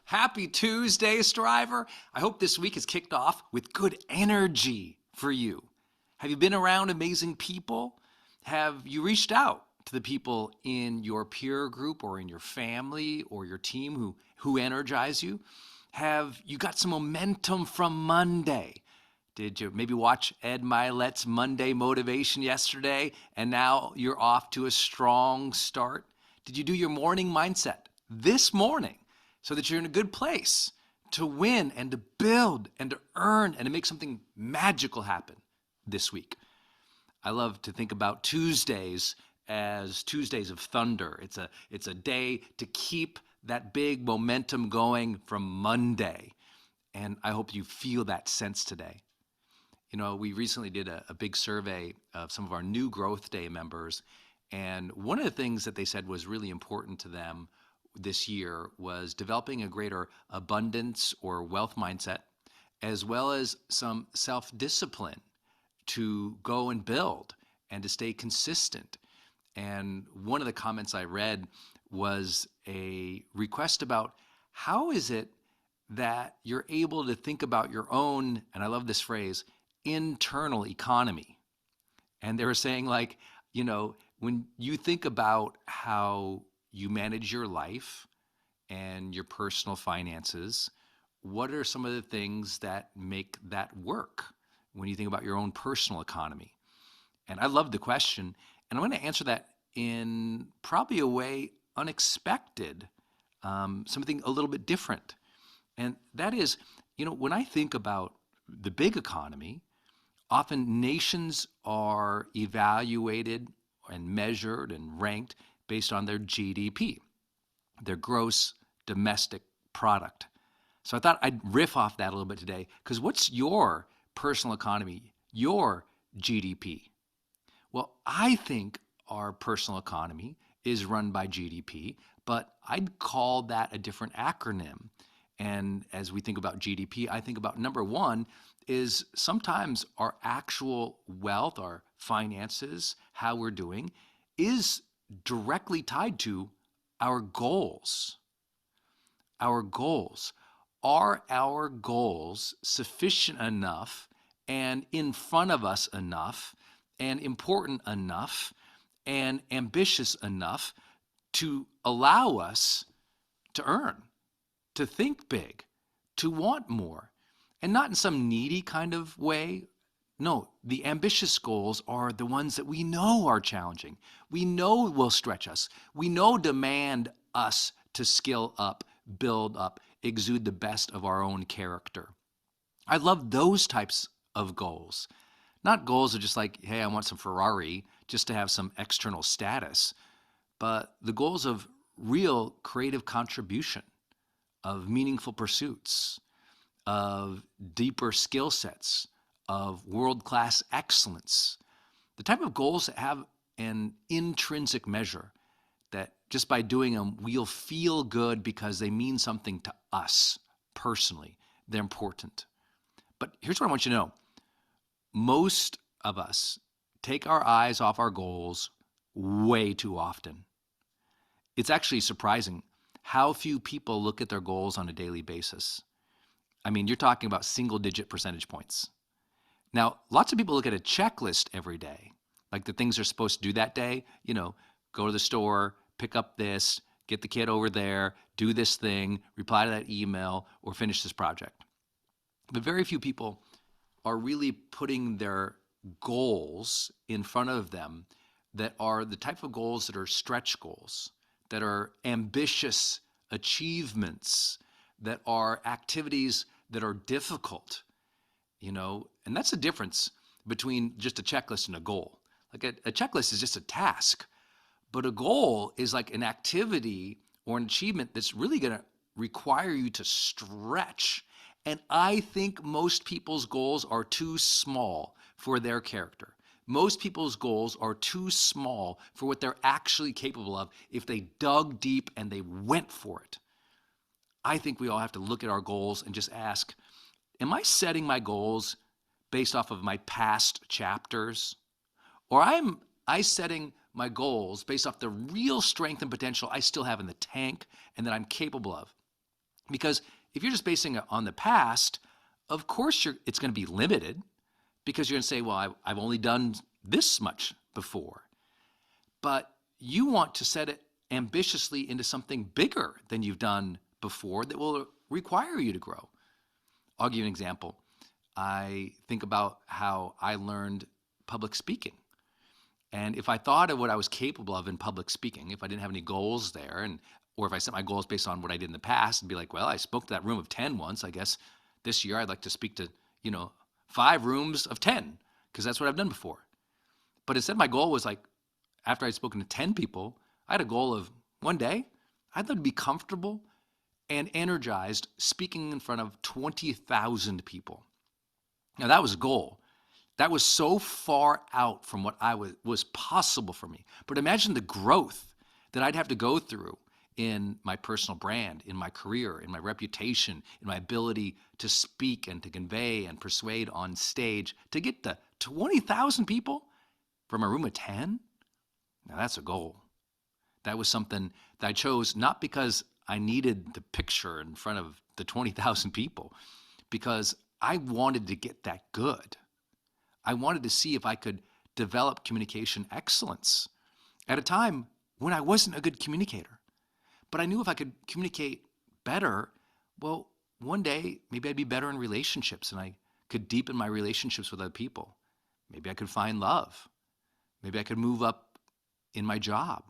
Happy Tuesday, Striver. I hope this week is kicked off with good energy for you. Have you been around amazing people? Have you reached out to the people in your peer group or in your family or your team who energize you? Have you got some momentum from Monday? Did you maybe watch Ed Milet's Monday Motivation yesterday and now you're off to a strong start? Did you do your morning mindset this morning so that you're in a good place to win and to build and to earn and to make something magical happen this week? I love to think about Tuesdays as Tuesdays of thunder. It's a day to keep that big momentum going from Monday. And I hope you feel that sense today. You know, we recently did a big survey of some of our new Growth Day members, and one of the things that they said was really important to them this year was developing a greater abundance or wealth mindset, as well as some self-discipline to go and build and to stay consistent. And one of the comments I read was a request about how is it that you're able to think about your own, and I love this phrase, internal economy. And they were saying, like, you know, when you think about how you manage your life and your personal finances, what are some of the things that make that work when you think about your own personal economy? And I love the question, and I'm going to answer that in probably a way unexpected, something a little bit different. And that is, you know, when I think about the big economy, often nations are evaluated and measured and ranked based on their GDP, their gross domestic product. So I thought I'd riff off that a little bit today, because what's your personal economy, your GDP? Well, I think our personal economy is run by GDP, but I'd call that a different acronym. And as we think about GDP, I think about number one is sometimes our actual wealth, our finances, how we're doing, is directly tied to our goals. Our goals. Are our goals sufficient enough and in front of us enough and important enough and ambitious enough to allow us to earn, to think big, to want more? And not in some needy kind of way. No, the ambitious goals are the ones that we know are challenging. We know will stretch us. We know demand us to skill up, build up, exude the best of our own character. I love those types of goals. Not goals of just like, hey, I want some Ferrari just to have some external status, but the goals of real creative contribution, of meaningful pursuits, of deeper skill sets, of world-class excellence. The type of goals that have an intrinsic measure, that just by doing them, we'll feel good because they mean something to us personally. They're important. But here's what I want you to know. Most of us take our eyes off our goals way too often. It's actually surprising how few people look at their goals on a daily basis. I mean, you're talking about single-digit percentage points. Now, lots of people look at a checklist every day, like the things they're supposed to do that day. You know, go to the store, pick up this, get the kid over there, do this thing, reply to that email, or finish this project. But very few people are really putting their goals in front of them that are the type of goals that are stretch goals, that are ambitious achievements, that are activities that are difficult, you know, and that's the difference between just a checklist and a goal. Like a checklist is just a task, but a goal is like an activity or an achievement that's really going to require you to stretch. And I think most people's goals are too small for their character. Most people's goals are too small for what they're actually capable of if they dug deep and they went for it. I think we all have to look at our goals and just ask, am I setting my goals based off of my past chapters? Or am I setting my goals based off the real strength and potential I still have in the tank and that I'm capable of? Because if you're just basing it on the past, of course it's going to be limited because you're going to say, well, I've only done this much before. But you want to set it ambitiously into something bigger than you've done before that will require you to grow. I'll give you an example. I think about how I learned public speaking. And if I thought of what I was capable of in public speaking, if I didn't have any goals there, or if I set my goals based on what I did in the past and be like, well, I spoke to that room of 10 once, I guess this year I'd like to speak to, 5 rooms of 10, because that's what I've done before. But instead my goal was like, after I'd spoken to 10 people, I had a goal of one day, I'd like to be comfortable and energized speaking in front of 20,000 people. Now that was a goal. That was so far out from what was possible for me. But imagine the growth that I'd have to go through in my personal brand, in my career, in my reputation, in my ability to speak and to convey and persuade on stage to get to 20,000 people from a room of 10. Now that's a goal. That was something that I chose not because I needed the picture in front of the 20,000 people, because I wanted to get that good. I wanted to see if I could develop communication excellence at a time when I wasn't a good communicator. But I knew if I could communicate better, well, one day maybe I'd be better in relationships and I could deepen my relationships with other people. Maybe I could find love. Maybe I could move up in my job.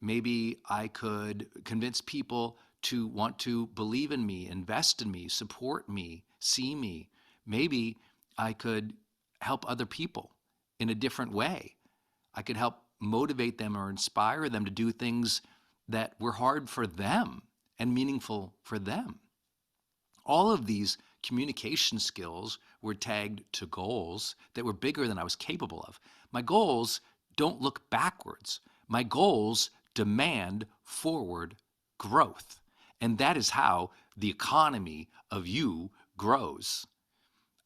Maybe I could convince people to want to believe in me, invest in me, support me, see me. Maybe I could help other people in a different way. I could help motivate them or inspire them to do things that were hard for them and meaningful for them. All of these communication skills were tagged to goals that were bigger than I was capable of. My goals don't look backwards. My goals demand forward growth. And that is how the economy of you grows.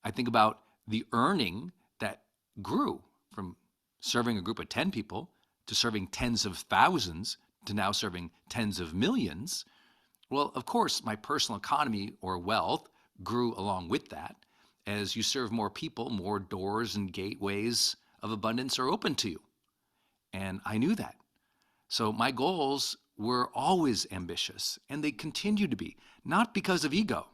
I think about the earning that grew from serving a group of 10 people to serving tens of thousands to now serving tens of millions. Well, of course, my personal economy or wealth grew along with that. As you serve more people, more doors and gateways of abundance are open to you. And I knew that. So my goals were always ambitious, and they continue to be, not because of ego,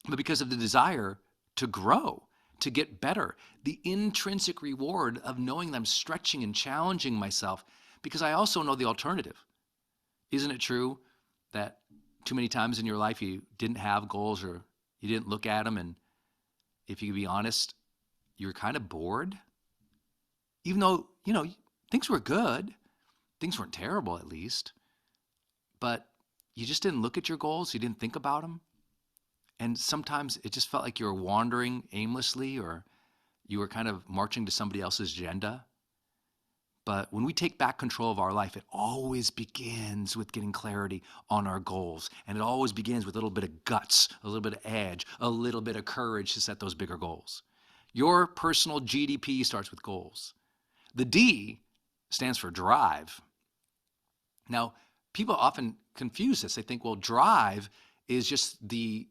but because of the desire to grow, to get better, the intrinsic reward of knowing that I'm stretching and challenging myself, because I also know the alternative. Isn't it true that too many times in your life you didn't have goals or you didn't look at them, and if you could be honest, you were kind of bored? Even though, things were good, things weren't terrible at least, but you just didn't look at your goals, you didn't think about them. And sometimes it just felt like you were wandering aimlessly, or you were kind of marching to somebody else's agenda. But when we take back control of our life, it always begins with getting clarity on our goals. And it always begins with a little bit of guts, a little bit of edge, a little bit of courage to set those bigger goals. Your personal GDP starts with goals. The D stands for drive. Now, people often confuse this. They think, well, drive is just the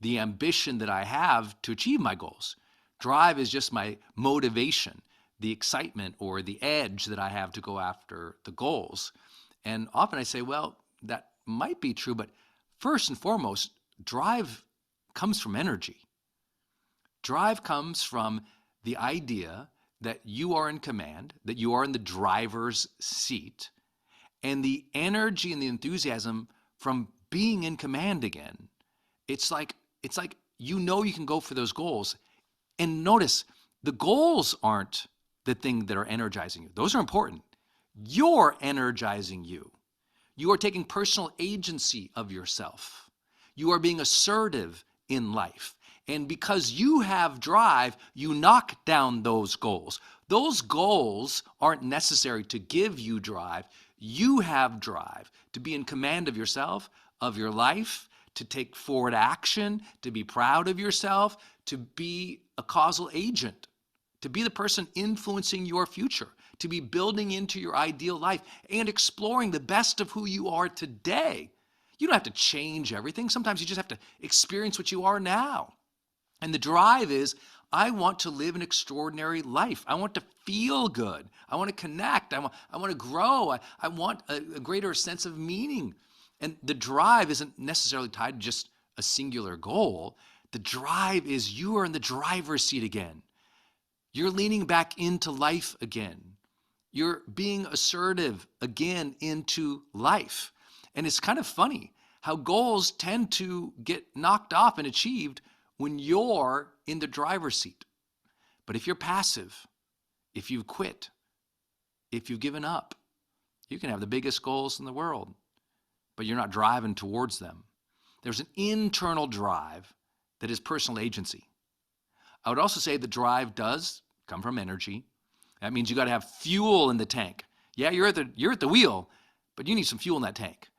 ambition that I have to achieve my goals. Drive is just my motivation, the excitement or the edge that I have to go after the goals. And often I say, well, that might be true, but first and foremost, drive comes from energy. Drive comes from the idea that you are in command, that you are in the driver's seat, and the energy and the enthusiasm from being in command again. It's like you can go for those goals. And notice, the goals aren't the thing that are energizing you. Those are important. You're energizing you. You are taking personal agency of yourself. You are being assertive in life. And because you have drive, you knock down those goals. Those goals aren't necessary to give you drive. You have drive to be in command of yourself, of your life, to take forward action, to be proud of yourself, to be a causal agent, to be the person influencing your future, to be building into your ideal life and exploring the best of who you are today. You don't have to change everything. Sometimes you just have to experience what you are now. And the drive is, I want to live an extraordinary life. I want to feel good. I want to connect. I want to grow. I want a greater sense of meaning. And the drive isn't necessarily tied to just a singular goal. The drive is you are in the driver's seat again. You're leaning back into life again. You're being assertive again into life. And it's kind of funny how goals tend to get knocked off and achieved when you're in the driver's seat. But if you're passive, if you've quit, if you've given up, you can have the biggest goals in the world, but you're not driving towards them. There's an internal drive that is personal agency. I would also say the drive does come from energy. That means you got to have fuel in the tank. Yeah, you're at the wheel, but you need some fuel in that tank.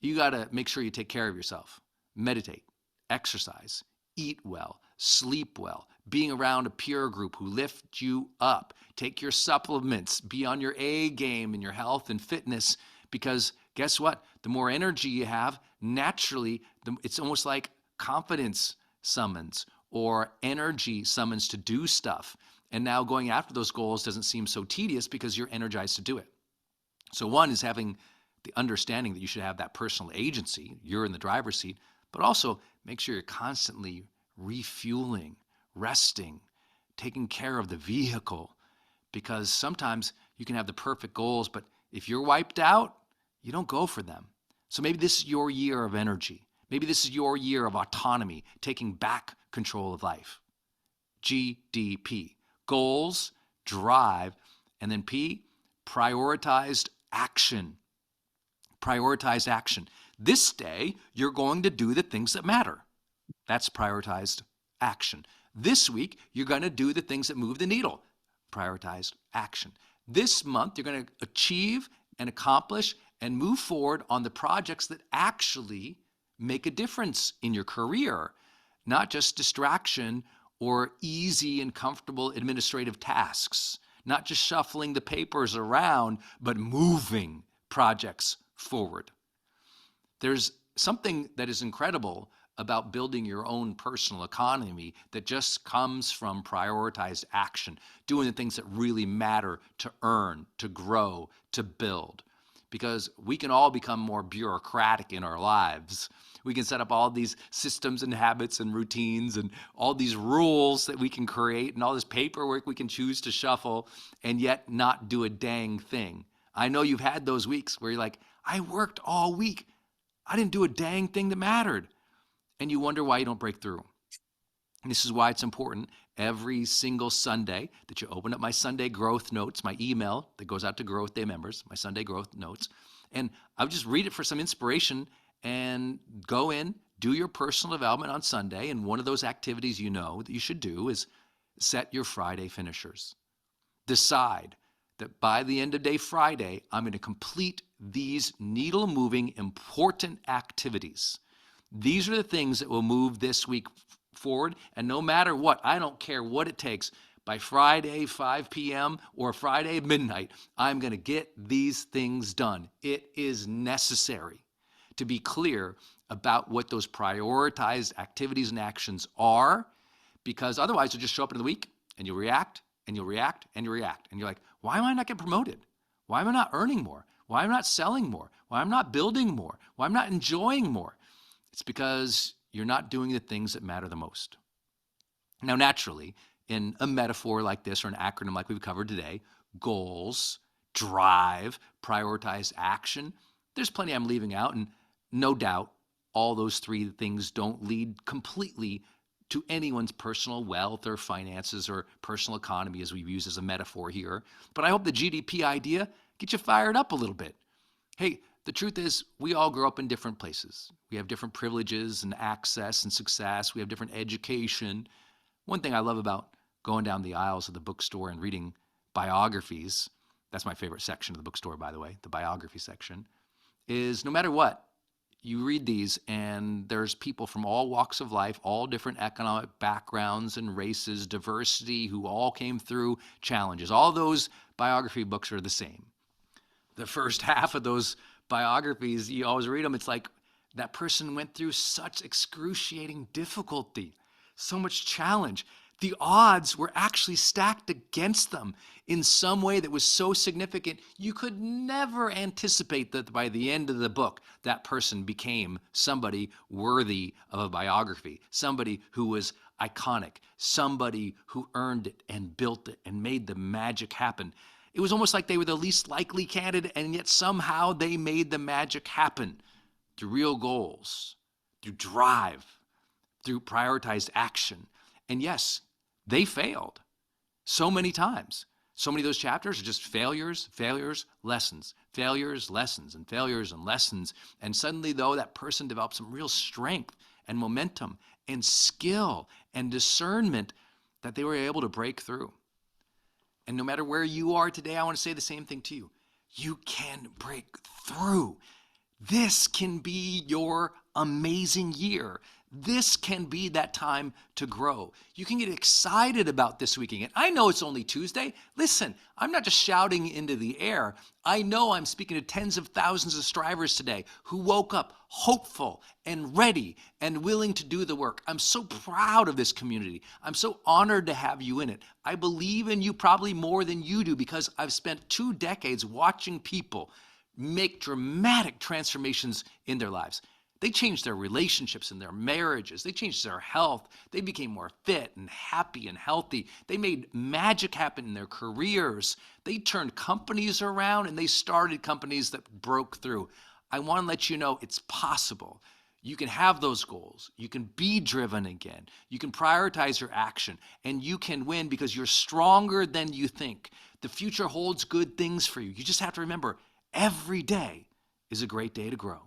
You got to make sure you take care of yourself. Meditate, exercise, eat well, sleep well, being around a peer group who lift you up. Take your supplements, be on your A game in your health and fitness, because guess what? The more energy you have, naturally, it's almost like confidence summons or energy summons to do stuff. And now going after those goals doesn't seem so tedious because you're energized to do it. So one is having the understanding that you should have that personal agency. You're in the driver's seat, but also make sure you're constantly refueling, resting, taking care of the vehicle, because sometimes you can have the perfect goals, but if you're wiped out, you don't go for them. So maybe this is your year of energy. Maybe this is your year of autonomy, taking back control of life. GDP, goals, drive, and then P, prioritized action. Prioritized action. This day, you're going to do the things that matter. That's prioritized action. This week, you're going to do the things that move the needle. Prioritized action. This month, you're going to achieve and accomplish and move forward on the projects that actually make a difference in your career, not just distraction or easy and comfortable administrative tasks, not just shuffling the papers around, but moving projects forward. There's something that is incredible about building your own personal economy that just comes from prioritized action, doing the things that really matter to earn, to grow, to build. Because we can all become more bureaucratic in our lives. We can set up all these systems and habits and routines and all these rules that we can create and all this paperwork we can choose to shuffle and yet not do a dang thing. I know you've had those weeks where you're like, I worked all week. I didn't do a dang thing that mattered. And you wonder why you don't break through. And this is why it's important every single Sunday that you open up my Sunday Growth Notes, my email that goes out to Growth Day members, my Sunday Growth Notes. And I'll just read it for some inspiration and go in, do your personal development on Sunday. And one of those activities you know that you should do is set your Friday finishers. Decide that by the end of day Friday, I'm going to complete these needle-moving, important activities. These are the things that will move this week forward. And no matter what, I don't care what it takes, by Friday 5 p.m. or Friday midnight, I'm going to get these things done. It is necessary to be clear about what those prioritized activities and actions are, because otherwise you'll just show up in the week and you'll react and you'll react and you'll react. And you're like, why am I not getting promoted? Why am I not earning more? Why am I not selling more? Why am I not building more? Why am I not enjoying more? It's because you're not doing the things that matter the most. Now, naturally, in a metaphor like this or an acronym like we've covered today, goals, drive, prioritized action, there's plenty I'm leaving out. And no doubt, all those three things don't lead completely to anyone's personal wealth or finances or personal economy, as we've used as a metaphor here. But I hope the GDP idea gets you fired up a little bit. Hey, the truth is, we all grow up in different places. We have different privileges and access and success. We have different education. One thing I love about going down the aisles of the bookstore and reading biographies, that's my favorite section of the bookstore, by the way, the biography section, is no matter what, you read these and there's people from all walks of life, all different economic backgrounds and races, diversity, who all came through challenges. All those biography books are the same. The first half of those biographies, you always read them, it's like That person went through such excruciating difficulty, so much challenge. The odds were actually stacked against them in some way that was so significant, you could never anticipate that by the end of the book, that person became somebody worthy of a biography, somebody who was iconic, somebody who earned it and built it and made the magic happen. It was almost like they were the least likely candidate, and yet somehow they made the magic happen through real goals, through drive, through prioritized action. And yes, they failed so many times. So many of those chapters are just failures, failures, lessons, failures, lessons, and failures and lessons. And suddenly, though, that person developed some real strength and momentum and skill and discernment that they were able to break through. And no matter where you are today, I want to say the same thing to you. You can break through. This can be your amazing year. This can be that time to grow. You can get excited about this weekend. And I know it's only Tuesday. Listen, I'm not just shouting into the air. I know I'm speaking to tens of thousands of strivers today who woke up hopeful and ready and willing to do the work. I'm so proud of this community. I'm so honored to have you in it. I believe in you probably more than you do because I've spent 2 decades watching people make dramatic transformations in their lives. They changed their relationships and their marriages. They changed their health. They became more fit and happy and healthy. They made magic happen in their careers. They turned companies around and they started companies that broke through. I want to let you know it's possible. You can have those goals. You can be driven again. You can prioritize your action and you can win because you're stronger than you think. The future holds good things for you. You just have to remember every day is a great day to grow.